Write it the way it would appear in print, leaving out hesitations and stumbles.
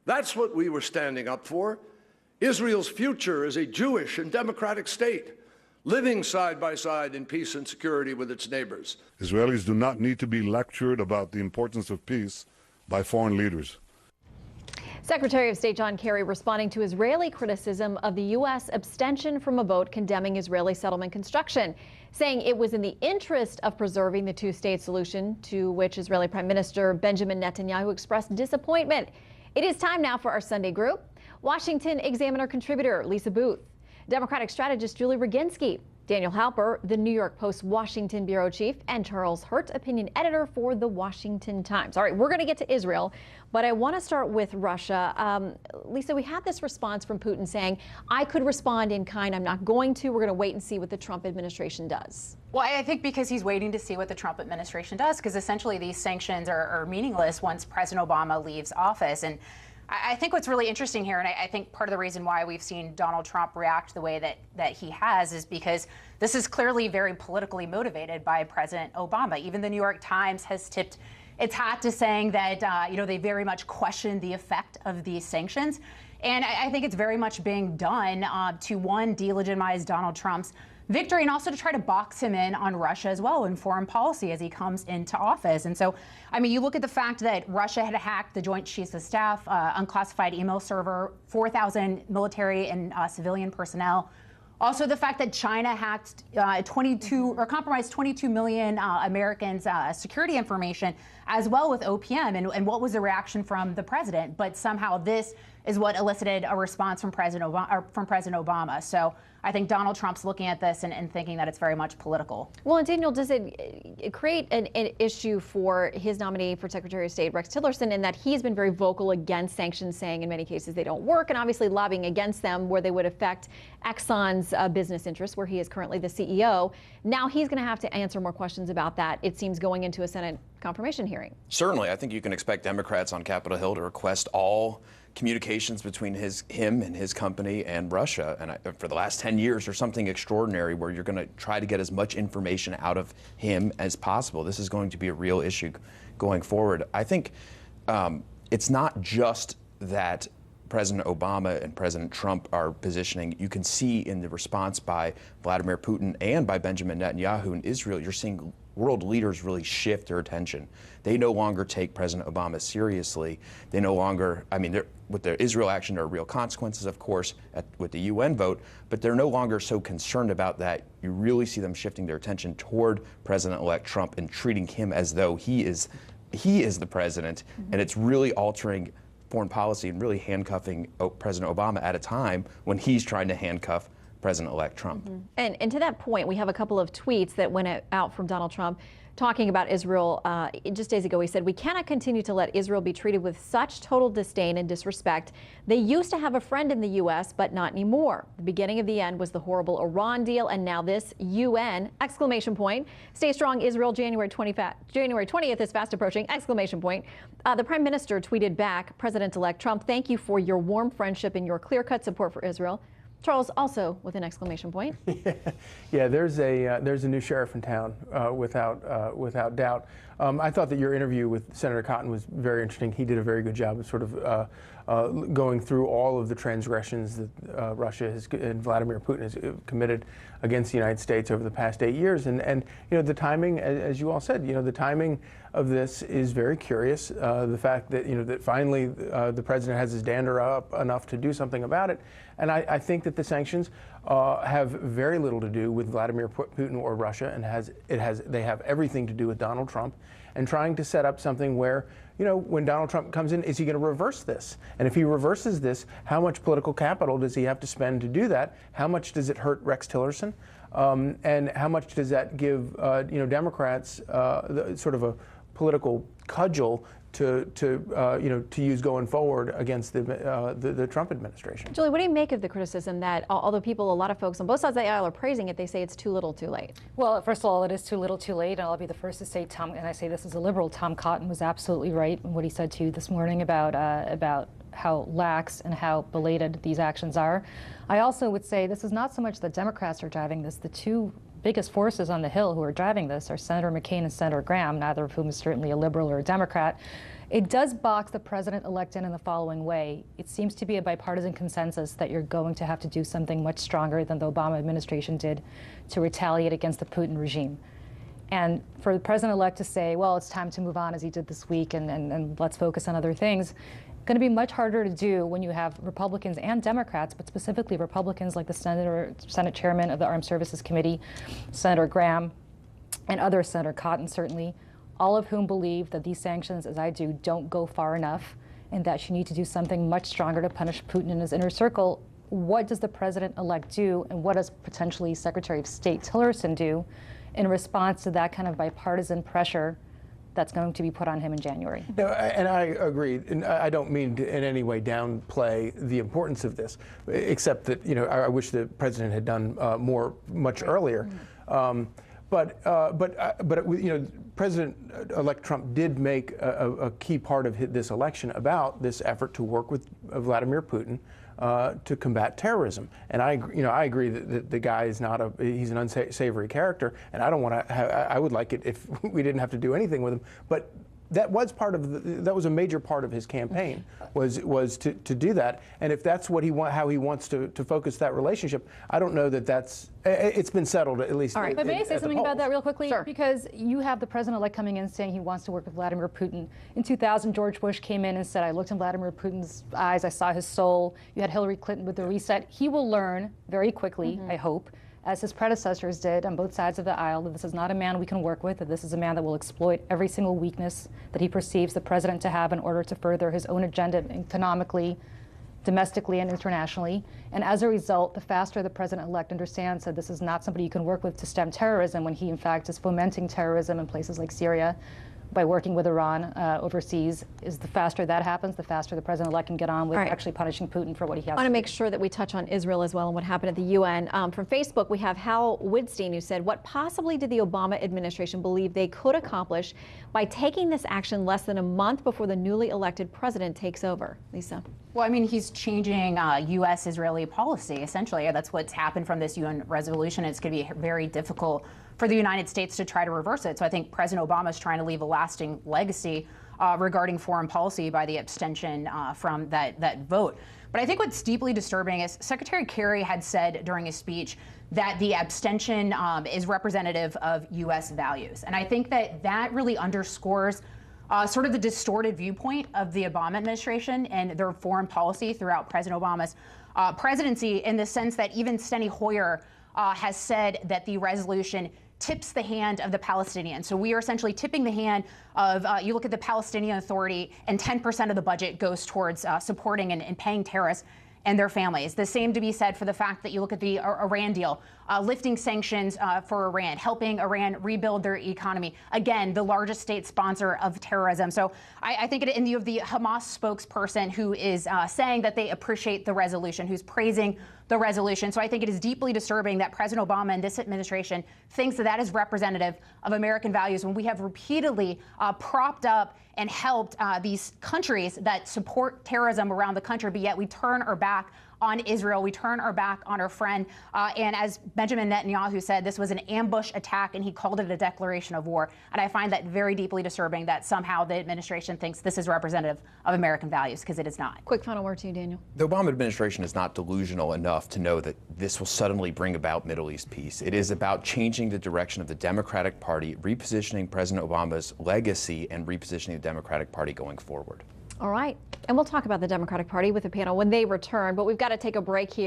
That's what we were standing up for. Israel's future as a Jewish and democratic state, living side by side in peace and security with its neighbors. Israelis do not need to be lectured about the importance of peace by foreign leaders. Secretary of State John Kerry responding to Israeli criticism of the U.S. abstention from a vote condemning Israeli settlement construction, saying it was in the interest of preserving the two-state solution, to which Israeli Prime Minister Benjamin Netanyahu expressed disappointment. It is time now for our Sunday group. Washington Examiner contributor Lisa Booth, Democratic strategist Julie Roginski, Daniel Halper, the New York Post Washington bureau chief, and Charles Hurt, opinion editor for the Washington Times. All right, we're going to get to Israel, but I want to start with Russia. Lisa, we had this response from Putin saying, I could respond in kind. I'm not going to. We're going to wait and see what the Trump administration does. Well, I think because he's waiting to see what the Trump administration does, because essentially these sanctions are meaningless once President Obama leaves office. And I think what's really interesting here, and I think part of the reason why we've seen Donald Trump react the way that he has, is because this is clearly very politically motivated by President Obama. Even the New York Times has tipped its hat to saying that, they very much question the effect of these sanctions. And I think it's very much being done to, one, delegitimize Donald Trump's victory, and also to try to box him in on Russia as well in foreign policy as he comes into office. And so, I mean, you look at the fact that Russia had hacked the Joint Chiefs of Staff unclassified email server, 4,000 military and civilian personnel. Also, the fact that China hacked compromised 22 million Americans' security information, as well with OPM. And what was the reaction from the president? But somehow this is what elicited a response from President Obama. So I think Donald Trump's looking at this and thinking that it's very much political. Well, and Daniel, does it create an issue for his nominee for Secretary of State, Rex Tillerson, in that he's been very vocal against sanctions, saying in many cases they don't work, and obviously lobbying against them where they would affect Exxon's business interests, where he is currently the CEO. Now he's going to have to answer more questions about that, it seems, going into a Senate confirmation hearing. Certainly. I think you can expect Democrats on Capitol Hill to request all communications between him and his company and Russia. And for the last 10 years or something extraordinary, where you're going to try to get as much information out of him as possible. This is going to be a real issue going forward. I think it's not just that President Obama and President Trump are positioning. You can see in the response by Vladimir Putin and by Benjamin Netanyahu in Israel, you're seeing world leaders really shift their attention. They no longer take President Obama seriously. They no longer, with the Israel action, there are real consequences, of course, with the UN vote, but they're no longer so concerned about that. You really see them shifting their attention toward President-elect Trump and treating him as though he is the president, and it's really altering foreign policy and really handcuffing President Obama at a time when he's trying to handcuff President-elect Trump. Mm-hmm. And to that point, we have a couple of tweets that went out from Donald Trump talking about Israel. Just days ago, he said, "We cannot continue to let Israel be treated with such total disdain and disrespect. They used to have a friend in the U.S., but not anymore. The beginning of the end was the horrible Iran deal, and now this UN, exclamation point. Stay strong, Israel, January 20th is fast approaching, exclamation point." The Prime Minister tweeted back, "President-elect Trump, thank you for your warm friendship and your clear-cut support for Israel." Charles, also with an exclamation point. Yeah, there's a new sheriff in town, without doubt. I thought that your interview with Senator Cotton was very interesting. He did a very good job of sort of going through all of the transgressions that Russia and Vladimir Putin has committed against the United States over the past 8 years. And the timing, as you all said, the timing of this is very curious. The fact that, that finally the president has his dander up enough to do something about it. And I think that the sanctions have very little to do with Vladimir Putin or Russia, and they have everything to do with Donald Trump and trying to set up something where, when Donald Trump comes in, is he going to reverse this? And if he reverses this, how much political capital does he have to spend to do that? How much does it hurt Rex Tillerson? And how much does that give, Democrats sort of a political cudgel to use going forward against the Trump administration? Julie, what do you make of the criticism that although a lot of folks on both sides of the aisle are praising it, they say it's too little too late? Well, first of all, it is too little too late, and I'll be the first to say, and I say this as a liberal, Tom Cotton was absolutely right in what he said to you this morning about how lax and how belated these actions are. I also would say this is not so much that Democrats are driving this. The two biggest forces on the Hill who are driving this are Senator McCain and Senator Graham, neither of whom is certainly a liberal or a Democrat. It does box the president-elect in the following way. It seems to be a bipartisan consensus that you're going to have to do something much stronger than the Obama administration did to retaliate against the Putin regime. And for the president-elect to say, well, it's time to move on, as he did this week, and let's focus on other things, going to be much harder to do when you have Republicans and Democrats, but specifically Republicans like the Senate chairman of the Armed Services Committee, Senator Graham, and other, Senator Cotton certainly, all of whom believe that these sanctions, as I do, don't go far enough and that you need to do something much stronger to punish Putin and his inner circle. What does the president-elect do, and what does potentially Secretary of State Tillerson do in response to that kind of bipartisan pressure that's going to be put on him in January? No, and I agree. And I don't mean to in any way downplay the importance of this, except that, you know, I wish the president had done much earlier. But you know, President-elect Trump did make a key part of this election about this effort to work with Vladimir Putin to combat terrorism. And I agree that the guy is he's an unsavory character, and I don't want to. I would like it if we didn't have to do anything with him. But that was that was a major part of his campaign, was to do that. And if that's what how he wants to focus that relationship, I don't know it's been settled, at least. All right, but may I say something about that real quickly? Sure. Because you have the president-elect coming in saying he wants to work with Vladimir Putin. In 2000, George Bush came in and said, I looked in Vladimir Putin's eyes, I saw his soul. You had Hillary Clinton with the reset. He will learn very quickly, I hope, as his predecessors did on both sides of the aisle, that this is not a man we can work with, that this is a man that will exploit every single weakness that he perceives the president to have in order to further his own agenda economically, domestically, and internationally. And as a result, the faster the president-elect understands that this is not somebody you can work with to stem terrorism, when he in fact is fomenting terrorism in places like Syria by working with Iran overseas, is the faster that happens, the faster the president-elect can get on with actually punishing Putin for what he has. I want to make sure that we touch on Israel as well and what happened at the UN. From Facebook, we have Hal Woodstein, who said, what possibly did the Obama administration believe they could accomplish by taking this action less than a month before the newly elected president takes over? Lisa. Well, I mean, he's changing U.S.-Israeli policy, essentially. That's what's happened from this UN resolution. It's going to be very difficult for the United States to try to reverse it. So I think President Obama is trying to leave a lasting legacy regarding foreign policy by the abstention from that vote. But I think what's deeply disturbing is Secretary Kerry had said during his speech that the abstention is representative of U.S. values. And I think that really underscores sort of the distorted viewpoint of the Obama administration and their foreign policy throughout President Obama's presidency, in the sense that even Steny Hoyer has said that the resolution tips the hand of the Palestinians. So we are essentially tipping the hand of, you look at the Palestinian Authority, and 10% of the budget goes towards supporting and paying terrorists and their families. The same to be said for the fact that you look at the Iran deal, lifting sanctions for Iran, helping Iran rebuild their economy. Again, the largest state sponsor of terrorism. So I think in view of the Hamas spokesperson who is saying that they appreciate the resolution, who's praising the resolution. So I think it is deeply disturbing that President Obama and this administration thinks that is representative of American values, when we have repeatedly propped up and helped these countries that support terrorism around the country, but yet we turn our back on Israel. We turn our back on our friend. And as Benjamin Netanyahu said, this was an ambush attack, and he called it a declaration of war. And I find that very deeply disturbing, that somehow the administration thinks this is representative of American values, because it is not. Quick final word to you, Daniel. The Obama administration is not delusional enough to know that this will suddenly bring about Middle East peace. It is about changing the direction of the Democratic Party, repositioning President Obama's legacy, and repositioning the Democratic Party going forward. All right. And we'll talk about the Democratic Party with the panel when they return, but we've got to take a break here.